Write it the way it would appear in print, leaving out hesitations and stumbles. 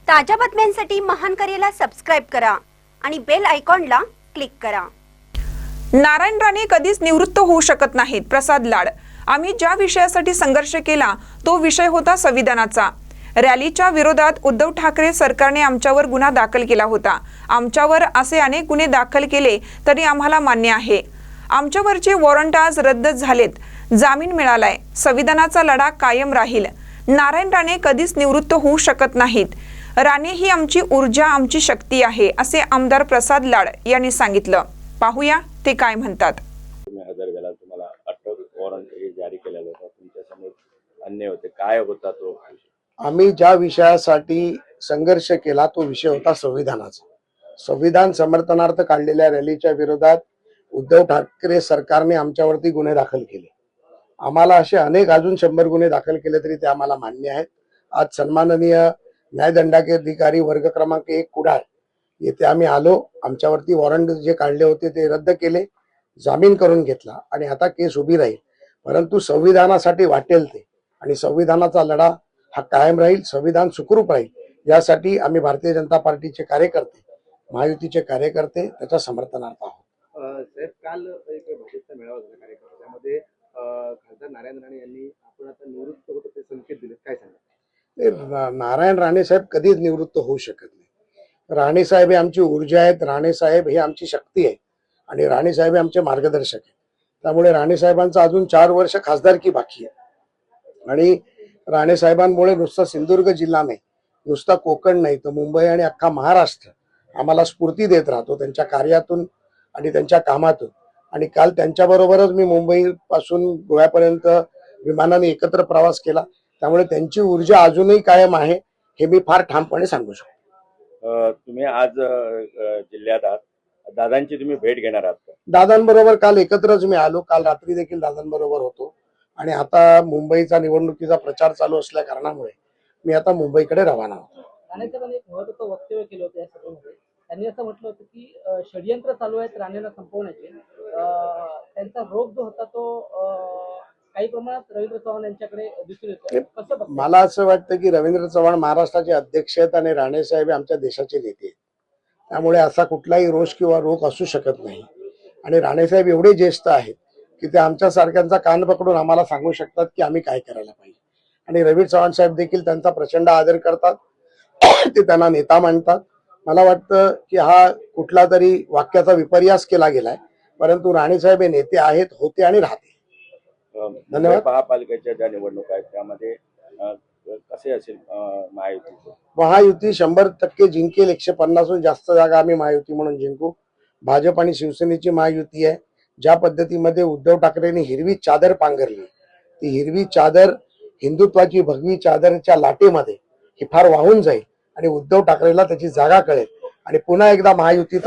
ताज्या बातम्यांसाठी महान करेला सबस्क्राइब करा आणि बेल आयकॉनला क्लिक करा। नारायण राणे कधीच निवृत्त होऊ शकत नाहीत। प्रसाद लाड। आम्ही ज्या विषयासाठी संघर्ष केला तो विषय होता संविधानाचा। रॅलीच्या विरोधात उद्धव ठाकरे सरकारने आमच्यावर गुन्हा दाखल केला होता। आमच्यावर असे अनेक गुन्हे दाखल केले तरी आम्हाला मान्य आहे। आमच्यावरचे वॉरंट आज रद्द झालेत, जामीन मिळालाय। संविधानाचा लढा कायम राहील। नारायण राणे कधीच निवृत्त होऊ शकत नाहीत। राणे ही आमची ऊर्जा, आमची शक्ती आहे, असे आमदार प्रसाद लाड यांनी सांगितलं। पाहूया ते काय म्हणतात। हजार वेळा तुम्हाला अटक वॉरंट जारी केलेलं होतं, तुमच्यासमोर अन्याय होते, काय होता तो? आम्ही ज्या विषयासाठी संघर्ष केला तो विषय होता संविधानाचा। संविधान समर्थनार्थ काढलेल्या रॅलीच्या विरोधात उद्धव ठाकरे सरकारने आमच्यावरती गुन्हे दाखल केले। आम्हाला असे अनेक अजून 100 गुन्हे दाखल केले तरी ते आम्हाला मान्य आहेत। आज सन्माननीय न्यायदंडाधिकारी वर्ग क्रमांक 1 कुडाळ येथे आम्ही आलो। आमच्यावरती वॉरंट जे काढले होते ते रद्द केले, जामीन करून घेतला आणि आता केस उभी राहील। परंतु संविधानासाठी वाटेल ते आणि संविधानाचा लढा हा कायम राहील, संविधान सुखरूप राहील यासाठी आम्ही भारतीय जनता पार्टीचे कार्यकर्ते, महायुतीचे कार्यकर्ते त्याच्या समर्थनार्थ आहोत। साहेब, काल एक भाजपचा मेळावा झाला कार्यकर्ता, त्यामध्ये खासदार नारायण राणे यांनी आपण आता निवृत्त होतो ते संकेत दिले, काय सांगा? नारायण राणे साहेब कधीच निवृत्त होऊ शकत नाही। राणे साहेब हे आमची ऊर्जा आहेत, राणे साहेब हे आमची शक्ती आहे आणि राणे साहेब हे आमचे मार्गदर्शक आहेत। त्यामुळे राणे साहेबांचा अजून 4 वर्ष खासदारकी बाकी आहे आणि राणे साहेबांमुळे नुसता सिंधुदुर्ग जिल्हा नाही, नुसता कोकण नाही तर मुंबई आणि अख्खा महाराष्ट्र आम्हाला स्फूर्ती देत राहतो त्यांच्या कार्यातून आणि त्यांच्या कामातून। आणि काल त्यांच्याबरोबरच मी मुंबई पासून गोव्यापर्यंत विमानाने एकत्र प्रवास केला, त्यामुळे त्यांची ऊर्जा अजूनही कायम आहे हे मी फार ठामपणे सांगू शकतो। तुम्ही आज जिल्ह्यात आहात, दादांची तुम्ही भेट घेणार आहात? दादांबरोबर काल एकत्रच मी आलो, काल रात्री देखील दादांबरोबर होतो आणि आता मुंबईचा निवडणुकीचा प्रचार चालू असल्या कारणामुळे मी आता मुंबईकडे रवाना होतो। राणेंनी एक महत्त्वाचं वक्तव्य केलं होतं या सभेमध्ये। त्यांनी असं म्हटलं होतं की षडयंत्र चालू आहेत राणेंना संपवण्याचे। त्यांचा रोग जो होता तो काही प्रमाणात रवींद्र चव्हाण यांच्याकडे दिसून येतो, कसं बघताय? मला असं वाटतं की रवींद्र चव्हाण महाराष्ट्राचे अध्यक्ष आहेत आणि राणे साहेब आमच्या देशाचे नेते आहेत, त्यामुळे असा कुठलाही रोष किंवा रोग असू शकत नाही। आणि राणे साहेब एवढे ज्येष्ठ आहेत की ते आमच्या सारख्यांचा कान पकडून आम्हाला सांगू शकतात की आम्ही काय करायला पाहिजे। आणि रवी चव्हाण साहेब देखील त्यांचा प्रचंड आदर करतात, ते त्यांना नेता मानतात। मला वाटतं की हा कुठला तरी वाक्याचा विपर्यास केला गेलाय, परंतु राणे साहेब हे नेते आहेत, होते आणि राहते। धन्यवाद। महापालिकेच्या ज्या निवडणुका आहेत त्यामध्ये कसे असेल महायुतीचं? महायुती 100% जिंकेल। 150हून जास्त जागा आम्ही महायुती म्हणून जिंकू। भाजप आणि शिवसेनेची महायुती आहे। ज्या पद्धतीमध्ये उद्धव ठाकरेंनी हिरवी चादर पांघरली, ती हिरवी चादर हिंदुत्वाची भगवी चादरच्या लाटेमध्ये ही फार वाहून जाईल आणि उद्धव ठाकरेला त्याची जागा कळेल आणि पुन्हा एकदा महायुतीत